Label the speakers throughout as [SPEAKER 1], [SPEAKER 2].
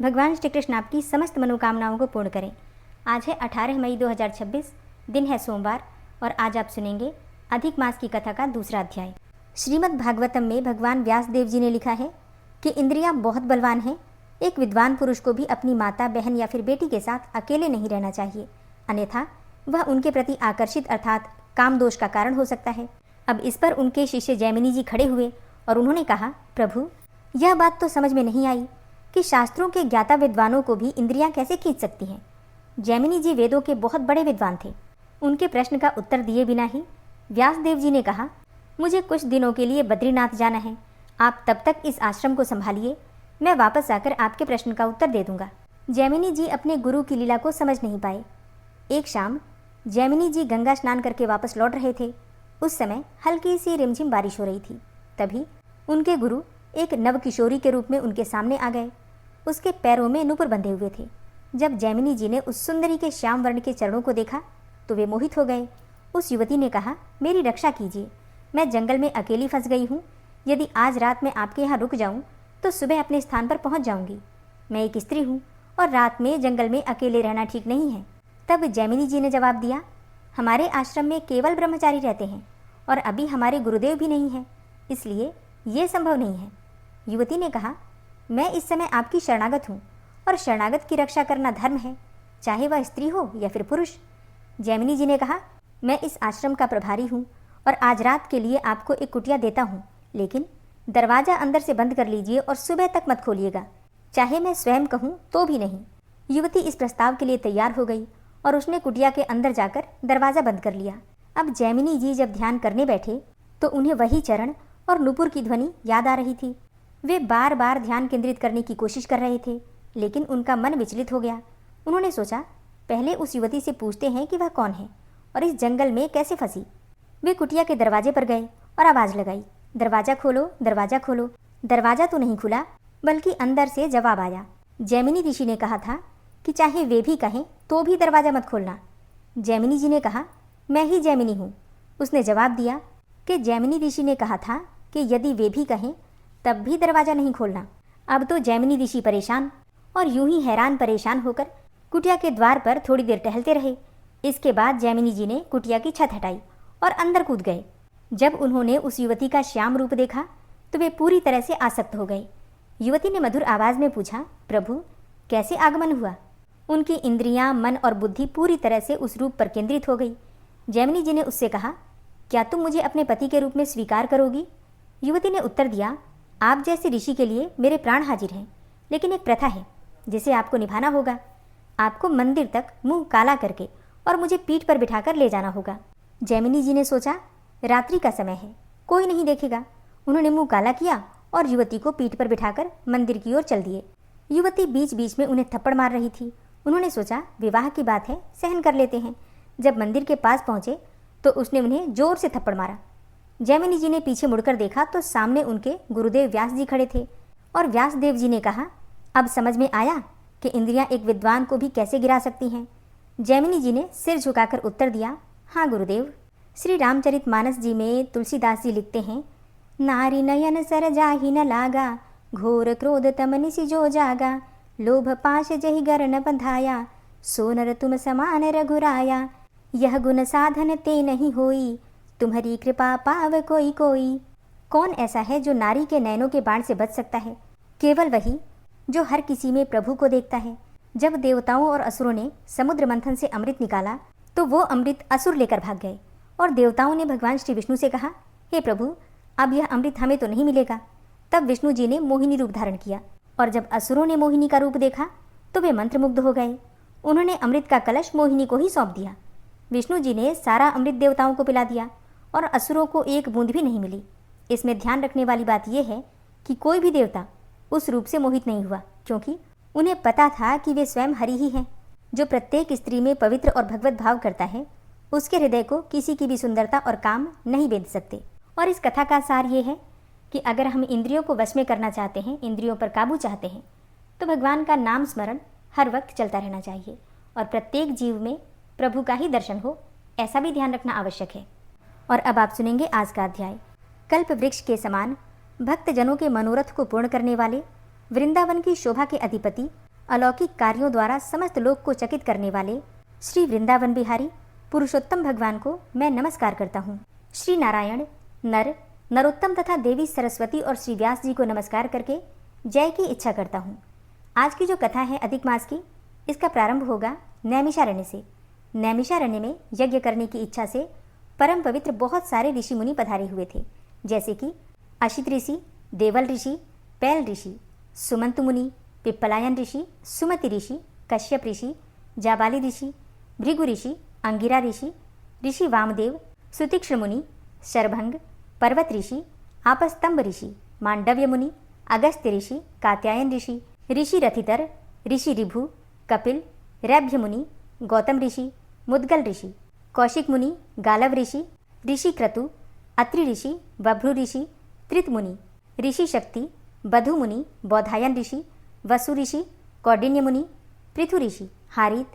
[SPEAKER 1] भगवान श्री कृष्ण आपकी समस्त मनोकामनाओं को पूर्ण करें। आज है 18 मई 2026, दिन है सोमवार और आज आप सुनेंगे अधिक मास की कथा का दूसरा अध्याय। श्रीमद् भागवतम में भगवान व्यास देव जी ने लिखा है कि इंद्रियां बहुत बलवान हैं। एक विद्वान पुरुष को भी अपनी माता, बहन या फिर बेटी के साथ अकेले नहीं रहना चाहिए, अन्यथा वह उनके प्रति आकर्षित अर्थात काम दोष का कारण हो सकता है। अब इस पर उनके शिष्य जैमिनी जी खड़े हुए और उन्होंने कहा, प्रभु, यह बात तो समझ में नहीं आई कि शास्त्रों के ज्ञाता विद्वानों को भी इंद्रियां कैसे खींच सकती हैं। जैमिनी जी वेदों के बहुत बड़े विद्वान थे। उनके प्रश्न का उत्तर दिए बिना ही व्यास देव जी ने कहा, मुझे कुछ दिनों के लिए बद्रीनाथ जाना है। आप तब तक इस आश्रम को संभालिए, मैं वापस आकर आपके प्रश्न का उत्तर दे दूंगा। जैमिनी जी अपने गुरु की लीला को समझ नहीं पाए। एक शाम जैमिनी जी गंगा स्नान करके वापस लौट रहे थे। उस समय हल्की सी रिमझिम बारिश हो रही थी। तभी उनके गुरु एक नवकिशोरी के रूप में उनके सामने आ गए। उसके पैरों में नूपुर बंधे हुए थे। जब जैमिनी जी ने उस सुंदरी के श्याम वर्ण के चरणों को देखा तो वे मोहित हो गए। उस युवती ने कहा, मेरी रक्षा कीजिए, मैं जंगल में अकेली फंस गई हूँ। यदि आज रात में आपके यहाँ रुक जाऊँ तो सुबह अपने स्थान पर पहुँच जाऊँगी। मैं एक स्त्री हूँ और रात में जंगल में अकेले रहना ठीक नहीं है। तब जैमिनी जी ने जवाब दिया, हमारे आश्रम में केवल ब्रह्मचारी रहते हैं और अभी हमारे गुरुदेव भी नहीं हैं, इसलिए ये संभव नहीं है। युवती ने कहा, मैं इस समय आपकी शरणागत हूँ और शरणागत की रक्षा करना धर्म है, चाहे वह स्त्री हो या फिर पुरुष। जैमिनी जी ने कहा, मैं इस आश्रम का प्रभारी हूँ और आज रात के लिए आपको एक कुटिया देता हूँ, लेकिन दरवाज़ा अंदर से बंद कर लीजिए और सुबह तक मत खोलिएगा, चाहे मैं स्वयं कहूँ तो भी नहीं। युवती इस प्रस्ताव के लिए तैयार हो गई और उसने कुटिया के अंदर जाकर दरवाज़ा बंद कर लिया। अब जैमिनी जी जब ध्यान करने बैठे तो उन्हें वही चरण और नुपुर की ध्वनि याद आ रही थी। वे बार बार ध्यान केंद्रित करने की कोशिश कर रहे थे, लेकिन उनका मन विचलित हो गया। उन्होंने सोचा, पहले उस युवती से पूछते हैं कि वह कौन है और इस जंगल में कैसे फंसी। वे कुटिया के दरवाजे पर गए और आवाज़ लगाई, दरवाज़ा खोलो, दरवाज़ा खोलो। दरवाज़ा तो नहीं खुला, बल्कि अंदर से जवाब आया। जैमिनी ऋषि ने कहा था कि चाहे वे भी कहें तो भी दरवाज़ा मत खोलना। जैमिनी जी ने कहा, मैं ही जैमिनी हूँ। उसने जवाब दिया कि जैमिनी ऋषि ने कहा था कि यदि वे भी कहें तब भी दरवाज़ा नहीं खोलना। अब तो जैमिनी ऋषि परेशान और यूं ही हैरान परेशान होकर कुटिया के द्वार पर थोड़ी देर टहलते रहे। इसके बाद जैमिनी जी ने कुटिया की छत हटाई और अंदर कूद गए। जब उन्होंने उस युवती का श्याम रूप देखा तो वे पूरी तरह से आसक्त हो गए। युवती ने मधुर आवाज़ में पूछा, प्रभु, कैसे आगमन हुआ? उनकी इंद्रियां, मन और बुद्धि पूरी तरह से उस रूप पर केंद्रित हो गई। जैमिनी जी ने उससे कहा, क्या तुम मुझे अपने पति के रूप में स्वीकार करोगी? युवती ने उत्तर दिया, आप जैसे ऋषि के लिए मेरे प्राण हाजिर हैं, लेकिन एक प्रथा है जिसे आपको निभाना होगा। आपको मंदिर तक मुंह काला करके और मुझे पीठ पर बिठाकर ले जाना होगा। जैमिनी जी ने सोचा, रात्रि का समय है, कोई नहीं देखेगा। उन्होंने मुंह काला किया और युवती को पीठ पर बिठाकर मंदिर की ओर चल दिए। युवती बीच बीच में उन्हें थप्पड़ मार रही थी। उन्होंने सोचा, विवाह की बात है, सहन कर लेते हैं। जब मंदिर के पास पहुंचे तो उसने उन्हें जोर से थप्पड़ मारा। जैमिनी जी ने पीछे मुड़कर देखा तो सामने उनके गुरुदेव व्यास जी खड़े थे और व्यास देव जी ने कहा, अब समझ में आया कि इंद्रियां एक विद्वान को भी कैसे गिरा सकती हैं। जैमिनी जी ने सिर झुकाकर उत्तर दिया, हाँ गुरुदेव। श्री रामचरितमानस जी में तुलसीदास जी लिखते हैं, नारी नयन सर जाहि न लागा, घोर क्रोध तम निसि जो जागा, लोभ पाश जहि गर न बंधाया, सो नर तुम समान रघुराया, यह गुण साधन ते नहीं होई, तुम्हारी कृपा पाव कोई कोई। कौन ऐसा है जो नारी के नयनों के बाण से बच सकता है? केवल वही जो हर किसी में प्रभु को देखता है। जब देवताओं और असुरों ने समुद्र मंथन से अमृत निकाला तो वो अमृत असुर लेकर भाग गए और देवताओं ने भगवान श्री विष्णु से कहा, हे प्रभु, अब यह अमृत हमें तो नहीं मिलेगा। तब विष्णु जी ने मोहिनी रूप धारण किया और जब असुरों ने मोहिनी का रूप देखा तो वे मंत्रमुग्ध हो गए। उन्होंने अमृत का कलश मोहिनी को ही सौंप दिया। विष्णु जी ने सारा अमृत देवताओं को पिला दिया और असुरों को एक बूंद भी नहीं मिली। इसमें ध्यान रखने वाली बात यह है कि कोई भी देवता उस रूप से मोहित नहीं हुआ, क्योंकि उन्हें पता था कि वे स्वयं हरि ही हैं। जो प्रत्येक स्त्री में पवित्र और भगवत भाव करता है, उसके हृदय को किसी की भी सुंदरता और काम नहीं बेंध सकते। और इस कथा का सार ये है कि अगर हम इंद्रियों को वश में करना चाहते हैं, इंद्रियों पर काबू चाहते हैं, तो भगवान का नाम स्मरण हर वक्त चलता रहना चाहिए और प्रत्येक जीव में प्रभु का ही दर्शन हो, ऐसा भी ध्यान रखना आवश्यक है। और अब आप सुनेंगे आज का अध्याय। कल्प वृक्ष के समान भक्त जनों के मनोरथ को पूर्ण करने वाले, वृंदावन की शोभा के अधिपति अलौकिक कार्यों द्वारा समस्त लोक को चकित करने वाले श्री वृंदावन बिहारी पुरुषोत्तम भगवान को मैं नमस्कार करता हूँ। श्री नारायण, नर, नरोत्तम तथा देवी सरस्वती और श्री व्यास जी को नमस्कार करके जय की इच्छा करता हूँ। आज की जो कथा है अधिक मास की, इसका प्रारंभ होगा नैमिषारण्य से। नैमिषारण्य में यज्ञ करने की इच्छा से परम पवित्र बहुत सारे ऋषि मुनि पधारे हुए थे, जैसे कि अशित ऋषि, देवल ऋषि, पैल ऋषि, सुमंत मुनि, पिप्पलायन ऋषि, सुमति ऋषि, कश्यप ऋषि, जाबाली ऋषि, भृगु ऋषि, अंगिरा ऋषि, ऋषि वामदेव, सुतीक्ष्ण मुनि, शरभंग, पर्वत ऋषि, आपस्तंभ ऋषि, मांडव्य मुनि, अगस्त्य ऋषि, कात्यायन ऋषि, ऋषि रथितर, ऋषि ऋभु, कपिल, रैभ्य मुनि, गौतम ऋषि, मुद्गल ऋषि, कौशिक मुनि, गालव ऋषि, ऋषि क्रतु, अत्रि ऋषि, बभ्रु ऋषि, त्रित मुनि, ऋषि शक्ति, बधु मुनि, बौधायन ऋषि, वसु ऋषि, कौंडिन्य मुनि, पृथु ऋषि, हारित,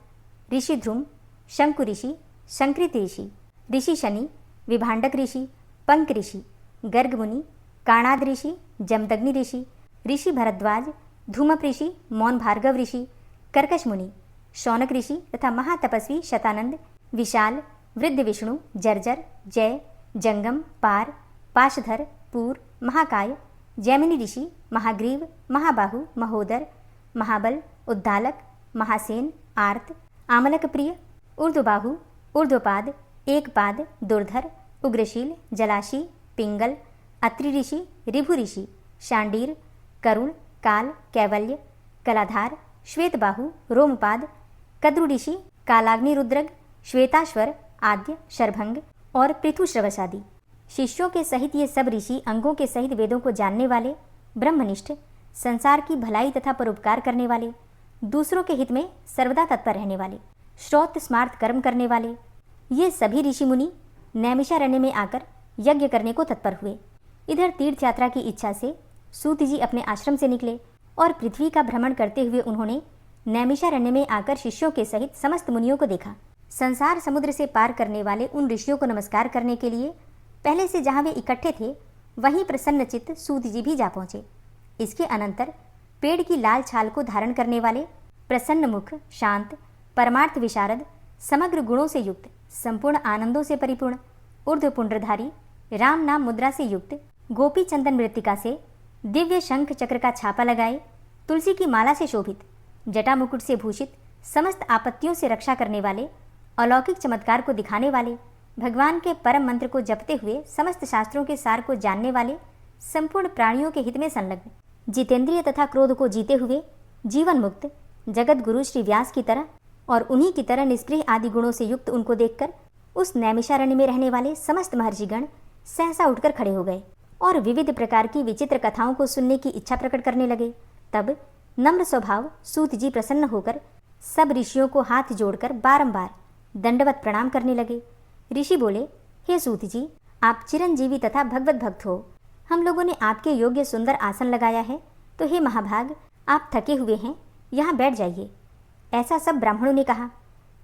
[SPEAKER 1] ऋषि ध्रुम, शंकु ऋषि, शंकृत ऋषि, ऋषि शनि, विभांडक ऋषि, पंक ऋषि, गर्ग मुनि, काणाद ऋषि, जमदग्नि ऋषि, ऋषि भरद्वाज, धूमप ऋषि, मौन भार्गव ऋषि, कर्कश मुनि, शौनक ऋषि तथा महातपस्वी शतानंद, विशाल, वृद्ध विष्णु, जर्जर, जय, जंगम, पार, पाशधर, पूर, महाकाय, जैमिनी ऋषि, महाग्रीव, महाबाहु, महोदर, महाबल, उद्दालक, महासेन, आर्त, आमलक प्रिय, ऊर्ध्वबाहु, ऊर्ध्वपाद, एकपाद, दुर्धर, उग्रशील, जलाशी, पिंगल, अत्रि ऋषि, ऋभु ऋषि, शांडीर, करुण, काल, कैवल्य, कलाधार, श्वेतबाहु, रोमपाद, कद्रु ऋषि, कालाग्नि रुद्रग, श्वेताश्वर, आद्य, शरभंग और पृथुश्रवस आदि। शिष्यों के सहित ये सब ऋषि अंगों के सहित वेदों को जानने वाले, ब्रह्मनिष्ठ, संसार की भलाई तथा परोपकार करने वाले, दूसरों के हित में सर्वदा तत्पर रहने वाले, श्रौत स्मार्त कर्म करने वाले, ये सभी ऋषि मुनि नैमिषारण्य में आकर यज्ञ करने को तत्पर हुए। इधर तीर्थ यात्रा की इच्छा से सूत जी अपने आश्रम से निकले और पृथ्वी का भ्रमण करते हुए उन्होंने नैमिषारण्य में आकर शिष्यों के सहित समस्त मुनियों को देखा। संसार समुद्र से पार करने वाले उन ऋषियों को नमस्कार करने के लिए पहले से जहाँ वे इकट्ठे थे वहीं प्रसन्नचित्त सूत जी भी जा पहुँचे। इसके अनंतर पेड़ की लाल छाल को धारण करने वाले, प्रसन्न मुख, शांत, परमार्थ विशारद, समग्र गुणों से युक्त, संपूर्ण आनंदों से परिपूर्ण, ऊर्ध्व पुंड्रधारी, राम नाम मुद्रा से युक्त, गोपी चंदन मृत्तिका से दिव्य शंख चक्र का छापा लगाए, तुलसी की माला से शोभित, जटा मुकुट से भूषित, समस्त आपत्तियों से रक्षा करने वाले, अलौकिक चमत्कार को दिखाने वाले, भगवान के परम मंत्र को जपते हुए समस्त शास्त्रों के सार को जानने वाले, संपूर्ण प्राणियों के हित में संलग्न, जितेंद्रिय तथा क्रोध को जीते हुए जीवन मुक्त, जगत गुरु श्री व्यास की तरह और उन्हीं की तरह निष्प्रिय आदि गुणों से युक्त उनको देखकर उस नैमिषारण्य में रहने वाले समस्त महर्षिगण सहसा उठकर खड़े हो गए और विविध प्रकार की विचित्र कथाओं को सुनने की इच्छा प्रकट करने लगे। तब नम्र स्वभाव सूत जी प्रसन्न होकर सब ऋषियों को हाथ जोड़कर बारंबार दंडवत प्रणाम करने लगे। ऋषि बोले, हे सूत जी, आप चिरंजीवी तथा भगवत भक्त हो। हम लोगों ने आपके योग्य सुंदर आसन लगाया है, तो हे महाभाग, आप थके हुए हैं, यहाँ बैठ जाइए। ऐसा सब ब्राह्मणों ने कहा।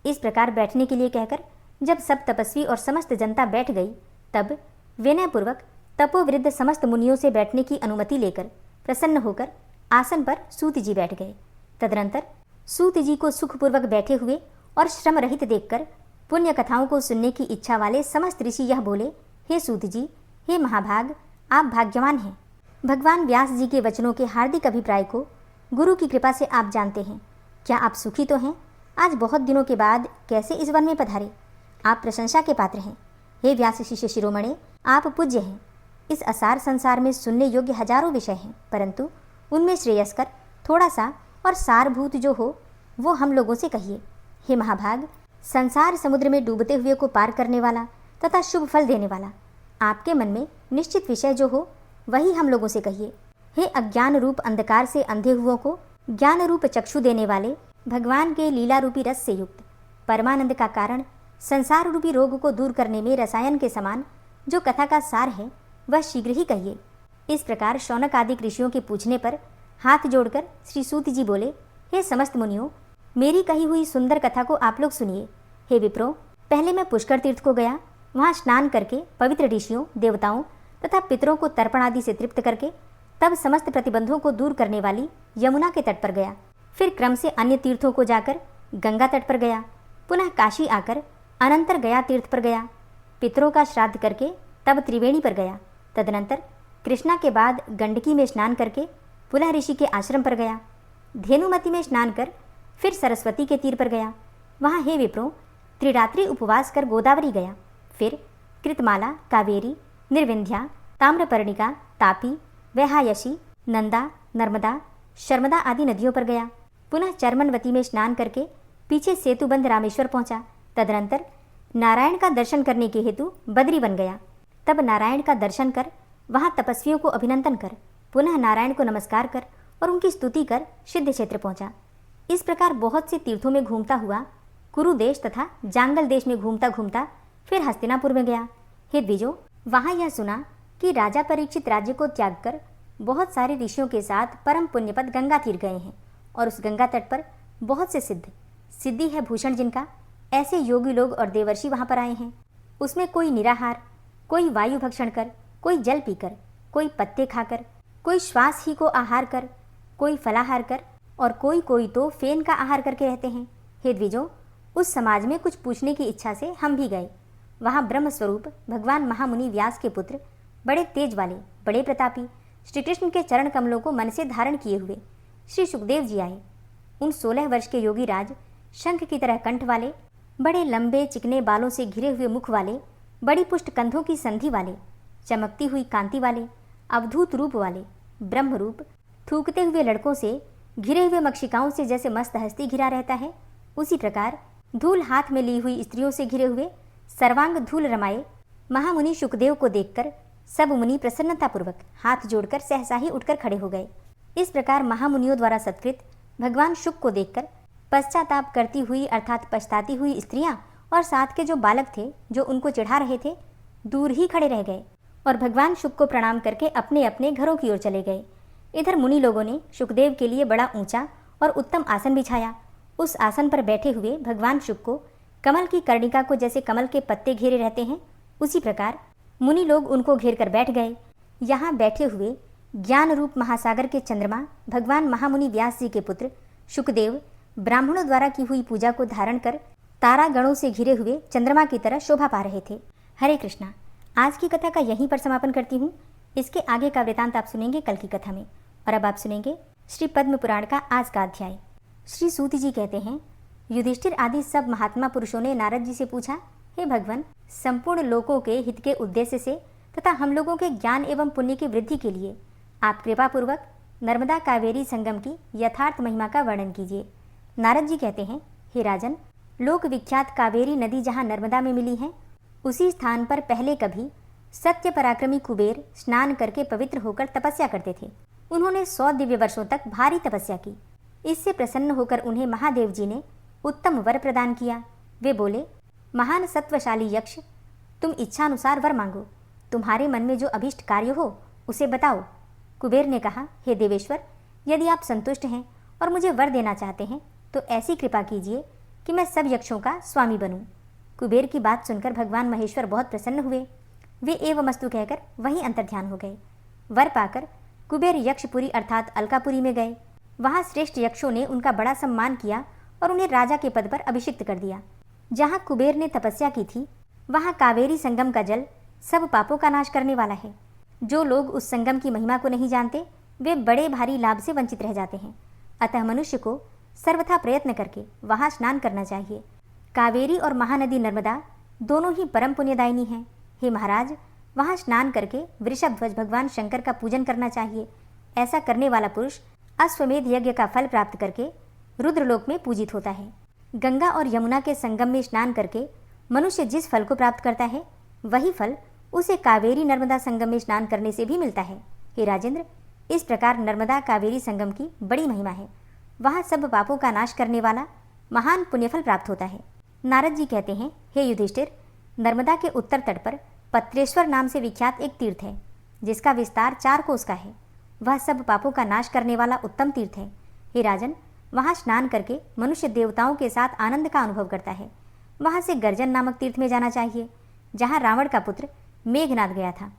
[SPEAKER 1] इस प्रकार बैठने के लिए कहकर जब सब तपस्वी और समस्त जनता बैठ गई, तब विनयपूर्वक तपोवृद्ध समस्त मुनियों से बैठने की अनुमति लेकर प्रसन्न होकर आसन पर सूत जी बैठ गए। तदनंतर सूत जी को सुखपूर्वक बैठे हुए और श्रम रहित देखकर पुण्य कथाओं को सुनने की इच्छा वाले समस्त ऋषि यह बोले, हे सूत जी, हे महाभाग, आप भाग्यवान हैं। भगवान व्यास जी के वचनों के हार्दिक अभिप्राय को गुरु की कृपा से आप जानते हैं। क्या आप सुखी तो हैं? आज बहुत दिनों के बाद कैसे इस वन में पधारे? आप प्रशंसा के पात्र हैं। हे व्यास शिष्य शिरोमणे, आप पूज्य हैं। इस असार संसार में सुनने योग्य हजारों विषय हैं, परंतु उनमें श्रेयस्कर थोड़ा सा और सारभूत जो हो वो हम लोगों से कहिए। हे महाभाग, संसार समुद्र में डूबते हुए को पार करने वाला तथा शुभ फल देने वाला आपके मन में निश्चित विषय जो हो वही हम लोगों से कहिए। हे अज्ञान रूप अंधकार से अंधे हुओं को ज्ञान रूप चक्षु देने वाले, भगवान के लीला रूपी रस से युक्त, परमानंद का कारण, संसार रूपी रोग को दूर करने में रसायन के समान जो कथा का सार है वह शीघ्र ही कहिए। इस प्रकार शौनक आदि ऋषियों के पूछने पर हाथ जोड़कर श्री सूत जी बोले, हे समस्त मुनियों, मेरी कही हुई सुंदर कथा को आप लोग सुनिए। हे विप्रो, पहले मैं पुष्कर तीर्थ को गया, वहाँ स्नान करके पवित्र ऋषियों, देवताओं तथा पितरों को तर्पण आदि से तृप्त करके तब समस्त प्रतिबंधों को दूर करने वाली यमुना के तट पर गया। फिर क्रम से अन्य तीर्थों को जाकर गंगा तट पर गया, पुनः काशी आकर अनंतर गया तीर्थ पर गया, पितरों का श्राद्ध करके तब त्रिवेणी पर गया, तदनंतर कृष्णा के बाद गंडकी में स्नान करके पुनः ऋषि के आश्रम पर गया, धेनुमती में स्नान कर फिर सरस्वती के तीर पर गया, वहाँ हे विप्रो त्रिरात्रि उपवास कर गोदावरी गया, फिर कृतमाला, कावेरी, निर्विंध्या, ताम्रपर्णिका, तापी, वैहायशी, नंदा, नर्मदा, शर्मदा आदि नदियों पर गया, पुनः चर्मनवती में स्नान करके पीछे सेतुबंध रामेश्वर पहुंचा, तदनंतर नारायण का दर्शन करने के हेतु बद्री बन गया, तब नारायण का दर्शन कर वहाँ तपस्वियों को अभिनंदन कर पुनः नारायण को नमस्कार कर और उनकी स्तुति कर सिद्ध क्षेत्र पहुंचा। इस प्रकार बहुत से तीर्थों में घूमता हुआ कुरु देश तथा जांगल देश में घूमता घूमता फिर हस्तिनापुर में गया। हे द्विजो, वहाँ यह सुना कि राजा परीक्षित राज्य को त्याग कर बहुत सारे ऋषियों के साथ परम पुण्यपद गंगा तीर गए हैं और उस गंगा तट पर बहुत से सिद्धि है भूषण जिनका, ऐसे योगी लोग और देवर्षि वहाँ पर आए हैं। उसमें कोई निराहार, कोई वायु भक्षण कर, कोई जल पीकर, कोई पत्ते खाकर, कोई श्वास ही को आहार कर, कोई फलाहार कर और कोई तो फेन का आहार करके रहते हैं। हे द्विजो, उस समाज में कुछ पूछने की इच्छा से हम भी गए। वहाँ ब्रह्म स्वरूप भगवान महामुनि व्यास के पुत्र, बड़े तेज वाले, बड़े प्रतापी, श्री कृष्ण के चरण कमलों को मन से धारण किए हुए श्री सुखदेव जी आए। उन 16 वर्ष के योगी राज, शंख की तरह कंठ वाले, बड़े लंबे चिकने बालों से घिरे हुए मुख वाले, बड़ी पुष्ट कंधों की संधि वाले, चमकती हुई कांति वाले, अवधूत रूप वाले, ब्रह्म रूप, थूकते हुए लड़कों से घिरे हुए मक्षिकाओं से जैसे मस्त हस्ती घिरा रहता है, उसी प्रकार धूल हाथ में ली हुई स्त्रियों से घिरे हुए सर्वांग धूल रमाए महामुनि शुकदेव को देखकर सब मुनि प्रसन्नतापूर्वक हाथ जोड़कर सहसा ही उठकर खड़े हो गए। इस प्रकार महामुनियों द्वारा सत्कृत भगवान शुक को देखकर पश्चाताप करती हुई अर्थात पछताती हुई स्त्रियां और साथ के जो बालक थे जो उनको चिढ़ा रहे थे, दूर ही खड़े रह गए और भगवान शुक को प्रणाम करके अपने अपने घरों की ओर चले गए। इधर मुनि लोगों ने शुकदेव के लिए बड़ा ऊंचा और उत्तम आसन बिछाया। उस आसन पर बैठे हुए भगवान शुक को कमल की कर्णिका को जैसे कमल के पत्ते घेरे रहते हैं, उसी प्रकार मुनि लोग उनको घेर कर बैठ गए। यहाँ बैठे हुए ज्ञान रूप महासागर के चंद्रमा भगवान महामुनि व्यास जी के पुत्र शुकदेव ब्राह्मणों द्वारा की हुई पूजा को धारण कर तारा गणों से घिरे हुए चंद्रमा की तरह शोभा पा रहे थे। हरे कृष्णा। आज की कथा का यहीं पर समापन करती हूँ। इसके आगे का वृतांत आप सुनेंगे कल की कथा में। और अब आप सुनेंगे श्री पद्म पुराण का आज का अध्याय। श्री सूत जी कहते हैं, युधिष्ठिर आदि सब महात्मा पुरुषों ने नारद जी से पूछा, हे भगवान, संपूर्ण लोकों के हित के उद्देश्य से तथा हम लोगों के ज्ञान एवं पुण्य की वृद्धि के लिए आप कृपा पूर्वक नर्मदा कावेरी संगम की यथार्थ महिमा का वर्णन कीजिए। नारद जी कहते हैं, हे राजन, लोक विख्यात कावेरी नदी जहाँ नर्मदा में मिली है, उसी स्थान पर पहले कभी सत्य पराक्रमी कुबेर स्नान करके पवित्र होकर तपस्या करते थे। उन्होंने 100 दिव्य वर्षों तक भारी तपस्या की। इससे प्रसन्न होकर उन्हें महादेव जी ने उत्तम वर प्रदान किया। वे बोले, महान सत्वशाली यक्ष, तुम इच्छानुसार वर मांगो। तुम्हारे मन में जो अभिष्ट कार्य हो उसे बताओ। कुबेर ने कहा, हे देवेश्वर, यदि आप संतुष्ट हैं और मुझे वर देना चाहते हैं तो ऐसी कृपा कीजिए कि मैं सब यक्षों का स्वामी बनूं। कुबेर की बात सुनकर भगवान महेश्वर बहुत प्रसन्न हुए। वे एवमस्तु कहकर वहीं अंतर्ध्यान हो गए। वर पाकर कुबेर यक्षपुरी अर्थात अलकापुरी में गए। वहाँ श्रेष्ठ यक्षों ने उनका बड़ा सम्मान किया और उन्हें राजा के पद पर अभिषिक्त कर दिया। जहाँ कुबेर ने तपस्या की थी, वहाँ कावेरी संगम का जल सब पापों का नाश करने वाला है। जो लोग उस संगम की महिमा को नहीं जानते, वे बड़े भारी लाभ से वंचित रह जाते हैं। अतः मनुष्य को सर्वथा प्रयत्न करके वहाँ स्नान करना चाहिए। कावेरी और महानदी नर्मदा दोनों ही परम पुण्यदायिनी हैं। हे महाराज, वहाँ स्नान करके वृषभ ध्वज भगवान शंकर का पूजन करना चाहिए। ऐसा करने वाला पुरुष अश्वमेध यज्ञ का फल प्राप्त करके रुद्रलोक में पूजित होता है। गंगा और यमुना के संगम में स्नान करके मनुष्य जिस फल को प्राप्त करता है, वही फल उसे कावेरी नर्मदा संगम में स्नान करने से भी मिलता है। हे राजेंद्र, इस प्रकार नर्मदा कावेरी संगम की बड़ी महिमा है। वहाँ सब पापों का नाश करने वाला महान पुण्यफल प्राप्त होता है। नारद जी कहते हैं, हे युधिष्ठिर, नर्मदा के उत्तर तट पर पत्रेश्वर नाम से विख्यात एक तीर्थ है, जिसका विस्तार 4 कोस का है। वह सब पापों का नाश करने वाला उत्तम तीर्थ है। हे राजन, वहाँ स्नान करके मनुष्य देवताओं के साथ आनंद का अनुभव करता है। वहाँ से गर्जन नामक तीर्थ में जाना चाहिए, जहाँ रावण का पुत्र मेघनाद गया था।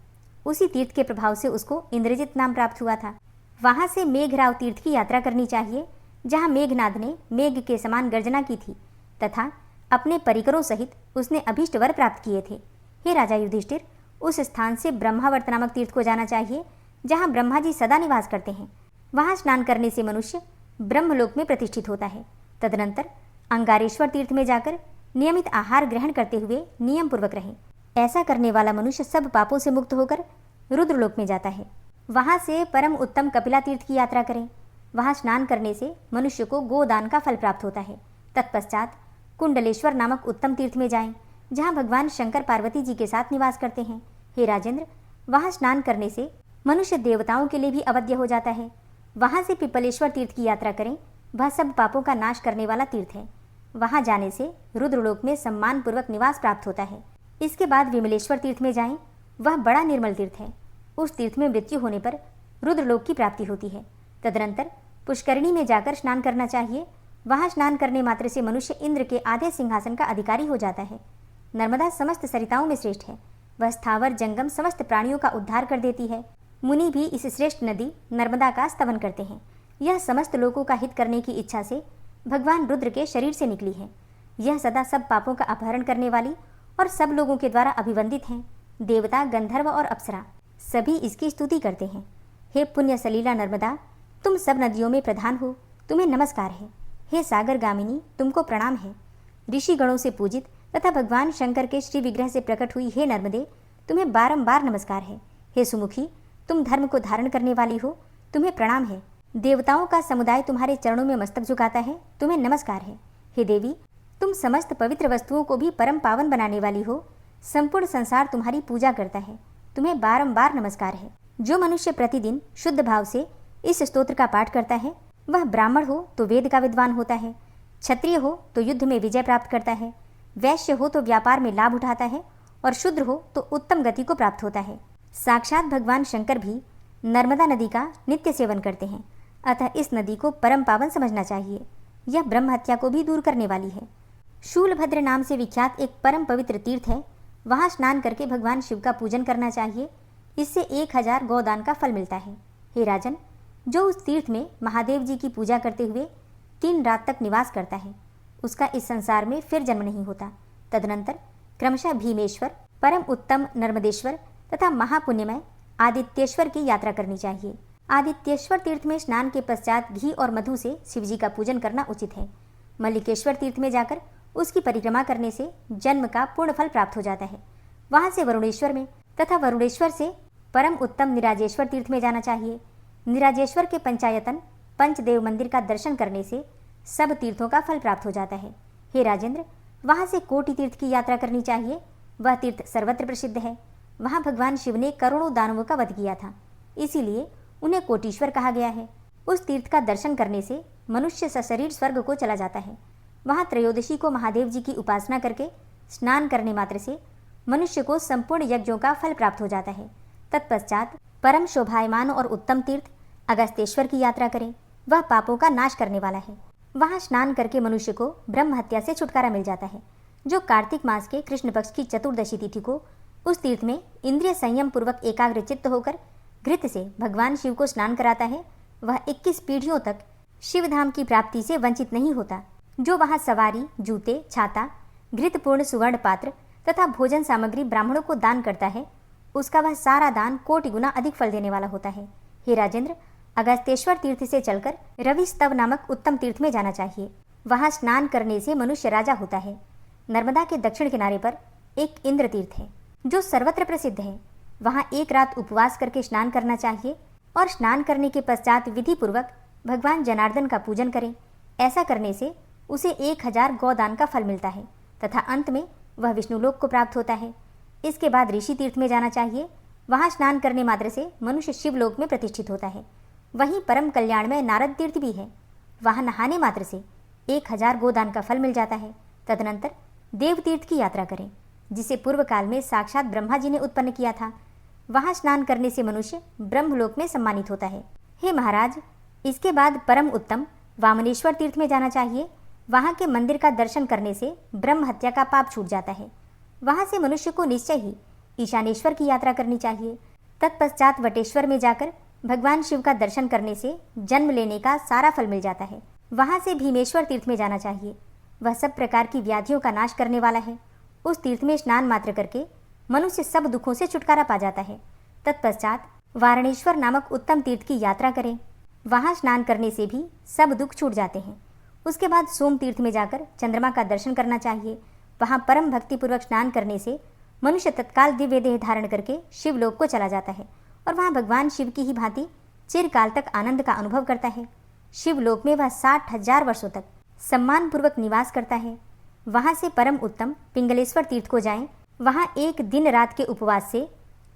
[SPEAKER 1] उसी तीर्थ के प्रभाव से उसको इंद्रजित नाम प्राप्त हुआ था। वहाँ से मेघराव तीर्थ की यात्रा करनी चाहिए, जहाँ मेघनाद ने मेघ के समान गर्जना की थी तथा अपने परिकरों सहित उसने अभीष्ट वर प्राप्त किए थे। हे राजा युधिष्ठिर, उस स्थान से ब्रह्मावर्त नामक तीर्थ को जाना चाहिए जहाँ ब्रह्मा जी सदा निवास करते हैं। वहाँ स्नान करने से मनुष्य ब्रह्मलोक में प्रतिष्ठित होता है। तदनंतर अंगारेश्वर तीर्थ में जाकर नियमित आहार ग्रहण करते हुए नियम पूर्वक रहे। ऐसा करने वाला मनुष्य सब पापों से मुक्त होकर रुद्रलोक में जाता है। वहाँ से परम उत्तम कपिला तीर्थ की यात्रा करें। वहाँ स्नान करने से मनुष्य को गोदान का फल प्राप्त होता है। तत्पश्चात कुंडलेश्वर नामक उत्तम तीर्थ में जाएं, जहाँ भगवान शंकर पार्वती जी के साथ निवास करते हैं। हे राजेंद्र, वहाँ स्नान करने से मनुष्य देवताओं के लिए भी अवध्य हो जाता है। वहाँ से पिपलेश्वर तीर्थ की यात्रा करें। वह सब पापों का नाश करने वाला तीर्थ है। वहाँ जाने से रुद्रलोक में सम्मान पूर्वक निवास प्राप्त होता है। इसके बाद विमलेश्वर तीर्थ में जाएं। वह बड़ा निर्मल तीर्थ है। उस तीर्थ में मृत्यु होने पर रुद्रलोक की प्राप्ति होती है। तदनंतर पुष्करिणी में जाकर स्नान करना चाहिए। वहाँ स्नान करने मात्र से मनुष्य इंद्र के आधे सिंहासन का अधिकारी हो जाता है। नर्मदा समस्त सरिताओं में श्रेष्ठ है। वह स्थावर जंगम समस्त प्राणियों का उद्धार कर देती है। मुनि भी इस श्रेष्ठ नदी नर्मदा का स्तवन करते हैं। यह समस्त लोगों का हित करने की इच्छा से भगवान रुद्र के शरीर से निकली है। यह सदा सब पापों का अपहरण करने वाली और सब लोगों के द्वारा अभिवंदित हैं। देवता, गंधर्व और अप्सरा सभी इसकी स्तुति करते हैं। हे पुण्य सलीला नर्मदा, तुम सब नदियों में प्रधान हो, तुम्हें नमस्कार है। हे सागर गामिनी, तुमको प्रणाम है। ऋषि गणों से पूजित तथा भगवान शंकर के श्री विग्रह से प्रकट हुई हे नर्मदे, तुम्हें बारंबार नमस्कार है। हे सुमुखी, तुम धर्म को धारण करने वाली हो, तुम्हें प्रणाम है। देवताओं का समुदाय तुम्हारे चरणों में मस्तक झुकाता है, तुम्हें नमस्कार है। हे देवी, तुम समस्त पवित्र वस्तुओं को भी परम पावन बनाने वाली हो। संपूर्ण संसार तुम्हारी पूजा करता है, तुम्हें बारंबार नमस्कार है। जो मनुष्य प्रतिदिन शुद्ध भाव से इस स्तोत्र का पाठ करता है, वह ब्राह्मण हो तो वेद का विद्वान होता है, क्षत्रिय हो तो युद्ध में विजय प्राप्त करता है, वैश्य हो तो व्यापार में लाभ उठाता है और शूद्र हो तो उत्तम गति को प्राप्त होता है। साक्षात भगवान शंकर भी नर्मदा नदी का नित्य सेवन करते हैं। अतः इस नदी को परम पावन समझना चाहिए। यह ब्रह्म हत्या को भी दूर करने वाली है। शूलभद्र नाम से विख्यात एक परम पवित्र तीर्थ है। वहाँ स्नान करके भगवान शिव का पूजन करना चाहिए। इससे 1000 गौदान का फल मिलता है। हे राजन, जो उस तीर्थ में महादेव जी की पूजा करते हुए 3 रात तक निवास करता है, उसका इस संसार में फिर जन्म नहीं होता। तदनंतर क्रमशः भीमेश्वर, परम उत्तम नर्मदेश्वर तथा महापुण्यमय आदित्येश्वर की यात्रा करनी चाहिए। आदित्येश्वर तीर्थ में स्नान के पश्चात घी और मधु से शिवजी का पूजन करना उचित है। मल्लिकेश्वर तीर्थ में जाकर उसकी परिक्रमा करने से जन्म का पूर्ण फल प्राप्त हो जाता है। वहाँ से वरुणेश्वर में तथा वरुणेश्वर से परम उत्तम निराजेश्वर तीर्थ में जाना चाहिए। निराजेश्वर के पंचायतन पंचदेव मंदिर का दर्शन करने से सब तीर्थों का फल प्राप्त हो जाता है। हे राजेंद्र, वहाँ से कोटि तीर्थ की यात्रा करनी चाहिए। वह तीर्थ सर्वत्र प्रसिद्ध है। वहाँ भगवान शिव ने करोड़ों दानवों का वध किया था, इसीलिए उन्हें कोटीश्वर कहा गया है। उस तीर्थ का दर्शन करने से मनुष्य सशरीर स्वर्ग को चला जाता है। वहाँ त्रयोदशी को महादेव जी की उपासना करके स्नान करने मात्र से मनुष्य को संपूर्ण यज्ञों का फल प्राप्त हो जाता है। तत्पश्चात परम शोभायमान और उत्तम तीर्थ अगस्तेश्वर की यात्रा करें। वह पापों का नाश करने वाला है। वहाँ स्नान करके मनुष्य को ब्रह्म हत्या से छुटकारा मिल जाता है। जो कार्तिक मास के कृष्ण पक्ष की चतुर्दशी तिथि को उस तीर्थ में इंद्रिय संयम पूर्वक एकाग्र चित्त होकर घृत से भगवान शिव को स्नान कराता है, वह 21 पीढ़ियों तक शिवधाम की प्राप्ति से वंचित नहीं होता। जो वहाँ सवारी, जूते, छाता, घृतपूर्ण सुवर्ण पात्र तथा भोजन सामग्री ब्राह्मणों को दान करता है, उसका वह सारा दान कोटि गुना अधिक फल देने वाला होता है। हे राजेंद्र, अगस्तेश्वर तीर्थ से चलकर रविस्तव नामक उत्तम तीर्थ में जाना चाहिए। वहाँ स्नान करने से मनुष्य राजा होता है। नर्मदा के दक्षिण किनारे पर एक इंद्र तीर्थ है जो सर्वत्र प्रसिद्ध है। वहाँ 1 रात उपवास करके स्नान करना चाहिए और स्नान करने के पश्चात विधि पूर्वक भगवान जनार्दन का पूजन करें। ऐसा करने से उसे 1000 गौदान का फल मिलता है तथा अंत में वह विष्णुलोक को प्राप्त होता है। इसके बाद ऋषि तीर्थ में जाना चाहिए। वहाँ स्नान करने मात्र से मनुष्य शिवलोक में प्रतिष्ठित होता है। वहीं परम कल्याण में नारद तीर्थ भी है। वहाँ नहाने मात्र से 1000 गोदान का फल मिल जाता है। तदनंतर देव तीर्थ की यात्रा करें, जिसे पूर्व काल में साक्षात ब्रह्मा जी ने उत्पन्न किया था। वहाँ स्नान करने से मनुष्य ब्रह्मलोक में सम्मानित होता है। हे महाराज, इसके बाद परम उत्तम वामनेश्वर तीर्थ में जाना चाहिए। वहाँ के मंदिर का दर्शन करने से ब्रह्म हत्या का पाप छूट जाता है। वहाँ से मनुष्य को निश्चय ही ईशानेश्वर की यात्रा करनी चाहिए। तत्पश्चात वटेश्वर में जाकर भगवान शिव का दर्शन करने से जन्म लेने का सारा फल मिल जाता है। वहाँ से भीमेश्वर तीर्थ में जाना चाहिए। वह सब प्रकार की व्याधियों का नाश करने वाला है। उस तीर्थ में स्नान मात्र करके मनुष्य सब दुखों से छुटकारा पा जाता है। तत्पश्चात वारणेश्वर नामक उत्तम तीर्थ की यात्रा करें। वहाँ स्नान करने से भी सब दुख छूट जाते हैं। उसके बाद सोम तीर्थ में जाकर चंद्रमा का दर्शन करना चाहिए। वहाँ परम भक्तिपूर्वक स्नान करने से मनुष्य तत्काल दिव्य देह धारण करके शिवलोक को चला जाता है और वहाँ भगवान शिव की ही भांति चिरकाल तक आनंद का अनुभव करता है। शिवलोक में वह 60,000 वर्षों तक सम्मान पूर्वक निवास करता है। वहाँ से परम उत्तम पिंगलेश्वर तीर्थ को जाएं। वहाँ एक दिन रात के उपवास से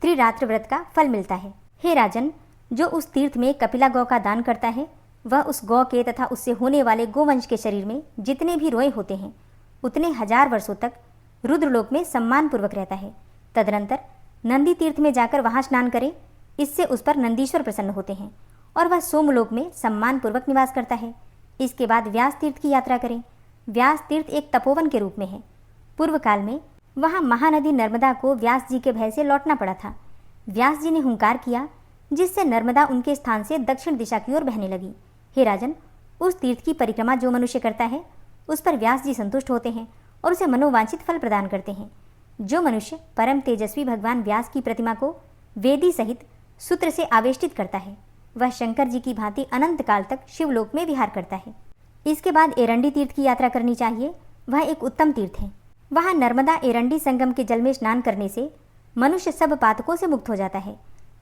[SPEAKER 1] त्रिरात्र व्रत का फल मिलता है। हे राजन, जो उस तीर्थ में कपिला गौ का दान करता है वह उस गौ के तथा उससे होने वाले गोवंश के शरीर में जितने भी रोए होते हैं उतने 1000 वर्षों तक रुद्रलोक में सम्मान पूर्वक रहता है। तदनंतर नंदी तीर्थ में जाकर वहाँ स्नान करें। इससे उस पर नंदीश्वर प्रसन्न होते हैं और वह सोमलोक में सम्मान पूर्वक निवास करता है। इसके बाद व्यास तीर्थ की यात्रा करें। व्यास तीर्थ एक तपोवन के रूप में है। पूर्व काल में वहाँ महानदी नर्मदा को व्यास जी के भय से लौटना पड़ा था। व्यास जी ने हुंकार किया जिससे नर्मदा उनके स्थान से दक्षिण दिशा की ओर बहने लगी। हे राजन, उस तीर्थ की परिक्रमा जो मनुष्य करता है उस पर व्यास जी संतुष्ट होते हैं और उसे मनोवांछित फल प्रदान करते हैं। जो मनुष्य परम तेजस्वी भगवान व्यास की प्रतिमा को वेदी सहित सूत्र से आवेष्टित करता है वह शंकर जी की भांति अनंत काल तक शिवलोक में विहार करता है। इसके बाद एरंडी तीर्थ की यात्रा करनी चाहिए। वह एक उत्तम तीर्थ है। वहाँ नर्मदा एरंडी संगम के जल में स्नान करने से मनुष्य सब पातकों से मुक्त हो जाता है।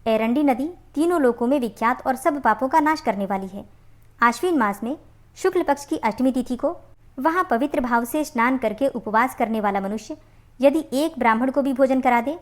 [SPEAKER 1] एरंडी नदी तीनों लोकों में विख्यात और सब पापों का नाश करने वाली है। आश्विन मास में शुक्ल पक्ष की अष्टमी तिथि को वहाँ पवित्र भाव से स्नान करके उपवास करने वाला मनुष्य यदि एक ब्राह्मण को भी भोजन करा दे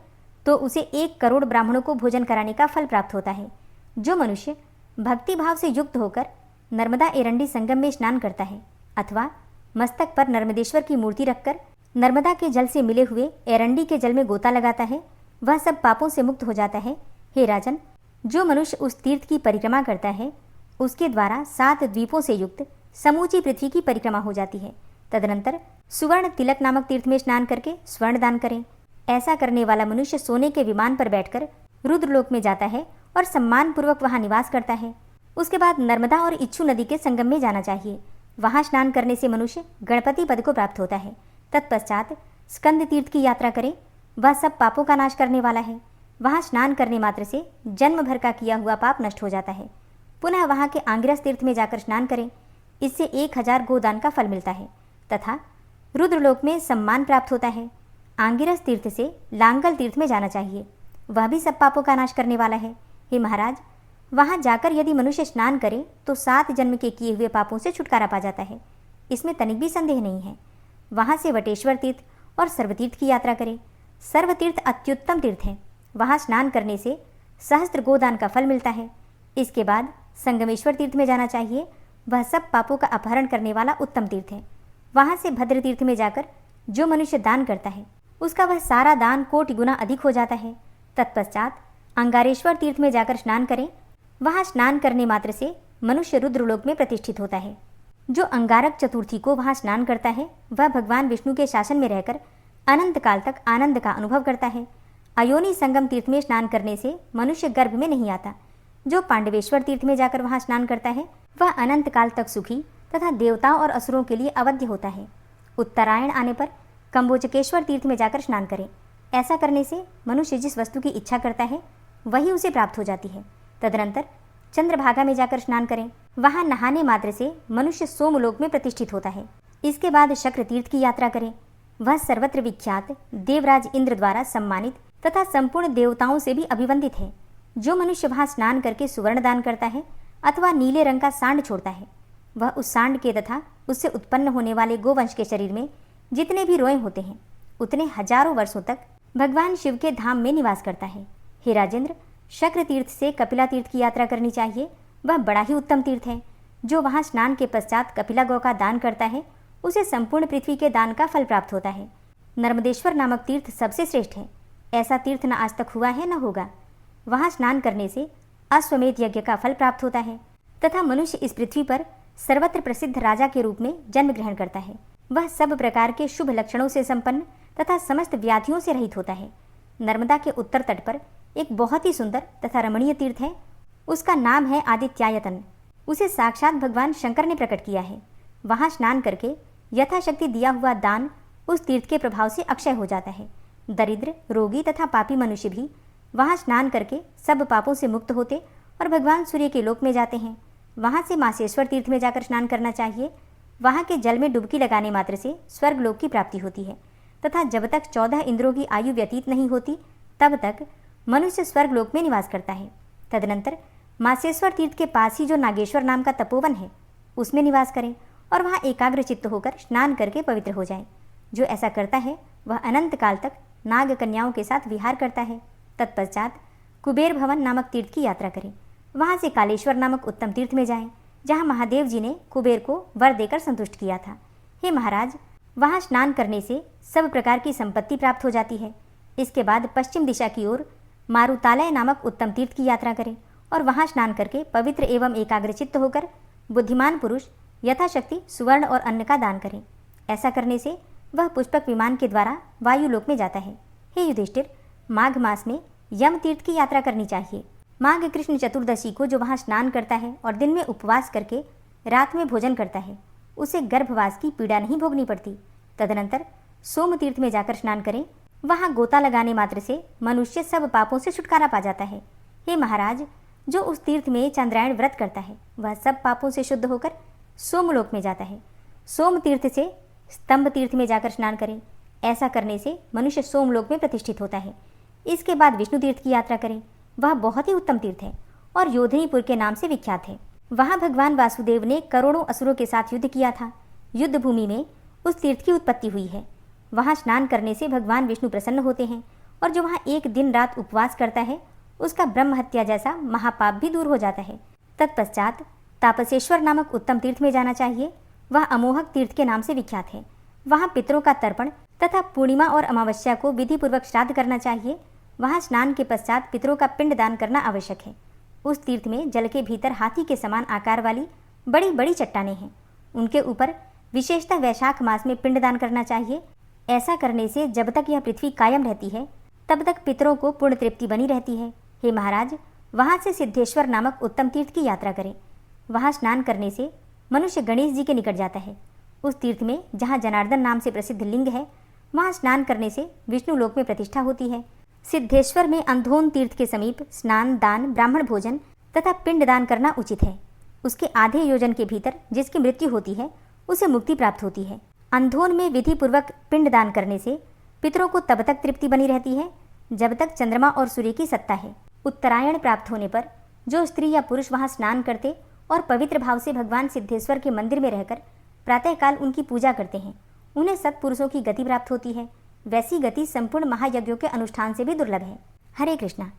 [SPEAKER 1] तो उसे 1 करोड़ ब्राह्मणों को भोजन कराने का फल प्राप्त होता है। जो मनुष्य भक्ति भाव से युक्त होकर नर्मदा एरंडी संगम में स्नान करता है अथवा मस्तक पर नर्मदेश्वर की मूर्ति रखकर नर्मदा के जल से मिले हुए एरंडी के जल में गोता लगाता है वह सब पापों से मुक्त हो जाता है। हे राजन, जो मनुष्य उस तीर्थ की परिक्रमा करता है उसके द्वारा 7 द्वीपों से युक्त समूची पृथ्वी की परिक्रमा हो जाती है। तदनंतर सुवर्ण तिलक नामक तीर्थ में स्नान करके स्वर्ण दान करें। ऐसा करने वाला मनुष्य सोने के विमान पर बैठकर रुद्रलोक में जाता है और सम्मान पूर्वक वहाँ निवास करता है। उसके बाद नर्मदा और इच्छू नदी के संगम में जाना चाहिए। वहाँ स्नान करने से मनुष्य गणपति पद को प्राप्त होता है। तत्पश्चात स्कंद तीर्थ की यात्रा करें। वह सब पापों का नाश करने वाला है। वहाँ स्नान करने मात्र से जन्म भर का किया हुआ पाप नष्ट हो जाता है। पुनः वहाँ के आंगिरस तीर्थ में जाकर स्नान करें। इससे 1000 गोदान का फल मिलता है तथा रुद्रलोक में सम्मान प्राप्त होता है। आंगिरस तीर्थ से लांगल तीर्थ में जाना चाहिए। वह भी सब पापों का नाश करने वाला है। हे महाराज, वहाँ जाकर यदि मनुष्य स्नान करे तो 7 जन्म के किए हुए पापों से छुटकारा पा जाता है। इसमें तनिक भी संदेह नहीं है। वहाँ से वटेश्वर तीर्थ और सर्वतीर्थ की यात्रा करें। सर्वतीर्थ अत्युत्तम तीर्थ है। वहाँ स्नान करने से सहस्त्र गोदान का फल मिलता है। इसके बाद संगमेश्वर तीर्थ में जाना चाहिए। वह सब पापों का अपहरण करने वाला उत्तम तीर्थ है। वहाँ से भद्र तीर्थ में जाकर जो मनुष्य दान करता है उसका वह सारा दान कोटि गुना अधिक हो जाता है। तत्पश्चात अंगारेश्वर तीर्थ में जाकर स्नान करें। वहाँ स्नान करने मात्र से मनुष्य रुद्रलोक में प्रतिष्ठित होता है। जो अंगारक चतुर्थी को वहाँ स्नान करता है वह भगवान विष्णु के शासन में रहकर अनंत काल तक आनंद का अनुभव करता है। अयोनि संगम तीर्थ में स्नान करने से मनुष्य गर्भ में नहीं आता। जो पांडवेश्वर तीर्थ में जाकर वहाँ स्नान करता है वह अनंत काल तक सुखी तथा देवताओं और असुरों के लिए अवध्य होता है। उत्तरायण आने पर कंबोजकेश्वर तीर्थ में जाकर स्नान करें। ऐसा करने से मनुष्य जिस वस्तु की इच्छा करता है वही उसे प्राप्त हो जाती है। तदनंतर चंद्रभागा में जाकर स्नान करें। वहाँ नहाने मात्र से मनुष्य सोमलोक में प्रतिष्ठित होता है। इसके बाद शक्र तीर्थ की यात्रा करें। वह सर्वत्र विख्यात देवराज इंद्र द्वारा सम्मानित तथा संपूर्ण देवताओं से भी अभिवंदित है। जो मनुष्य वहाँ स्नान करके सुवर्ण दान करता है अथवा नीले रंग का सांड छोड़ता है वह उस सांड के तथा उससे उत्पन्न होने वाले गोवंश के शरीर में जितने भी रोए होते हैं उतने हजारों वर्षों तक भगवान शिव के धाम में निवास करता है। हे राजेंद्र, शक्र तीर्थ से कपिला तीर्थ की यात्रा करनी चाहिए। वह बड़ा ही उत्तम तीर्थ है। जो वहाँ स्नान के पश्चात कपिला गौ का दान करता है उसे संपूर्ण पृथ्वी के दान का फल प्राप्त होता है। नर्मदेश्वर नामक तीर्थ सबसे श्रेष्ठ है। ऐसा तीर्थ न आज तक हुआ है न होगा। वहाँ स्नान करने से अश्वमेध यज्ञ का फल प्राप्त होता है तथा मनुष्य इस पृथ्वी पर सर्वत्र प्रसिद्ध राजा के रूप में जन्म ग्रहण करता है। वह सब प्रकार के शुभ लक्षणों से संपन्न तथा समस्त व्याधियों से रहित होता है। नर्मदा के उत्तर तट पर एक बहुत ही सुंदर तथा रमणीय तीर्थ है। उसका नाम है आदित्यायतन। उसे साक्षात भगवान शंकर ने प्रकट किया है। वहाँ स्नान करके यथाशक्ति दिया हुआ दान उस तीर्थ के प्रभाव से अक्षय हो जाता है। दरिद्र, रोगी तथा पापी मनुष्य भी वहाँ स्नान करके सब पापों से मुक्त होते और भगवान सूर्य के लोक में जाते हैं। वहाँ से मासेश्वर तीर्थ में जाकर स्नान करना चाहिए। वहाँ के जल में डुबकी लगाने मात्र से स्वर्ग लोक की प्राप्ति होती है तथा जब तक 14 इंद्रों की आयु व्यतीत नहीं होती तब तक मनुष्य स्वर्ग लोक में निवास करता है। तदनंतर मासेश्वर तीर्थ के पास ही जो नागेश्वर नाम का तपोवन है उसमें निवास करें और वहाँ एकाग्र चित्त होकर स्नान करके पवित्र हो जाए। जो ऐसा करता है वह अनंत काल तक नाग कन्याओं के साथ विहार करता है। तत्पश्चात कुबेर भवन नामक तीर्थ की यात्रा करें। वहाँ से कालेश्वर नामक उत्तम तीर्थ में जाएं, जहाँ महादेव जी ने कुबेर को वर देकर संतुष्ट किया था। हे महाराज, वहाँ स्नान करने से सब प्रकार की संपत्ति प्राप्त हो जाती है। इसके बाद पश्चिम दिशा की ओर मारुतालय नामक उत्तम तीर्थ की यात्रा करें और वहाँ स्नान करके पवित्र एवं एकाग्रचित्त होकर बुद्धिमान पुरुष यथाशक्ति सुवर्ण और अन्न का दान करें। ऐसा करने से वह पुष्पक विमान के द्वारा वायुलोक में जाता है। हे युधिष्ठिर, माघ मास में यम तीर्थ की यात्रा करनी चाहिए। माघ कृष्ण चतुर्दशी को जो वहाँ स्नान करता है और दिन में उपवास करके रात में भोजन करता है उसे गर्भवास की पीड़ा नहीं भोगनी पड़ती। तदनंतर सोम तीर्थ में जाकर स्नान करें। वहाँ गोता लगाने मात्र से मनुष्य सब पापों से छुटकारा पा जाता है। हे महाराज, जो उस तीर्थ में चंद्रायण व्रत करता है वह सब पापों से शुद्ध होकर सोमलोक में जाता है। सोम तीर्थ से स्तंभ तीर्थ में जाकर स्नान करें। ऐसा करने से मनुष्य सोमलोक में प्रतिष्ठित होता है। इसके बाद विष्णु तीर्थ की यात्रा करें। वह बहुत ही उत्तम तीर्थ है और योधनीपुर के नाम से विख्यात है। वहाँ भगवान वासुदेव ने करोड़ों असुरों के साथ युद्ध किया था। युद्ध भूमि में उस तीर्थ की उत्पत्ति हुई है। वहाँ स्नान करने से भगवान विष्णु प्रसन्न होते हैं और जो वहाँ एक दिन रात उपवास करता है उसका ब्रह्म हत्या जैसा महापाप भी दूर हो जाता है। तत्पश्चात तापसेश्वर नामक उत्तम तीर्थ में जाना चाहिए। वह अमोहक तीर्थ के नाम से विख्यात है। वहाँ पितरों का तर्पण तथा पूर्णिमा और अमावस्या को विधिपूर्वक श्राद्ध करना चाहिए। वहाँ स्नान के पश्चात पितरों का पिंड दान करना आवश्यक है। उस तीर्थ में जल के भीतर हाथी के समान आकार वाली बड़ी बड़ी चट्टानें हैं। उनके ऊपर विशेषतः वैशाख मास में पिंड दान करना चाहिए। ऐसा करने से जब तक यह पृथ्वी कायम रहती है तब तक पितरों को पूर्ण तृप्ति बनी रहती है। हे महाराज, वहाँ से सिद्धेश्वर नामक उत्तम तीर्थ की यात्रा करें। वहाँ स्नान करने से मनुष्य गणेश जी के निकट जाता है। उस तीर्थ में जहाँ जनार्दन नाम से प्रसिद्ध लिंग है वहाँ स्नान करने से विष्णु लोक में प्रतिष्ठा होती है। सिद्धेश्वर में अंधोन तीर्थ के समीप स्नान, दान, ब्राह्मण भोजन तथा पिंड दान करना उचित है। उसके आधे योजन के भीतर जिसकी मृत्यु होती है उसे मुक्ति प्राप्त होती है। अंधोन में विधि पूर्वक पिंड दान करने से पितरों को तब तक तृप्ति बनी रहती है जब तक चंद्रमा और सूर्य की सत्ता है। उत्तरायण प्राप्त होने पर जो स्त्री या पुरुष वहाँ स्नान करते और पवित्र भाव से भगवान सिद्धेश्वर के मंदिर में रहकर प्रातःकाल उनकी पूजा करते हैं उन्हें सत्पुरुषों की गति प्राप्त होती है। वैसी गति संपूर्ण महायज्ञों के अनुष्ठान से भी दुर्लभ है। हरे कृष्णा।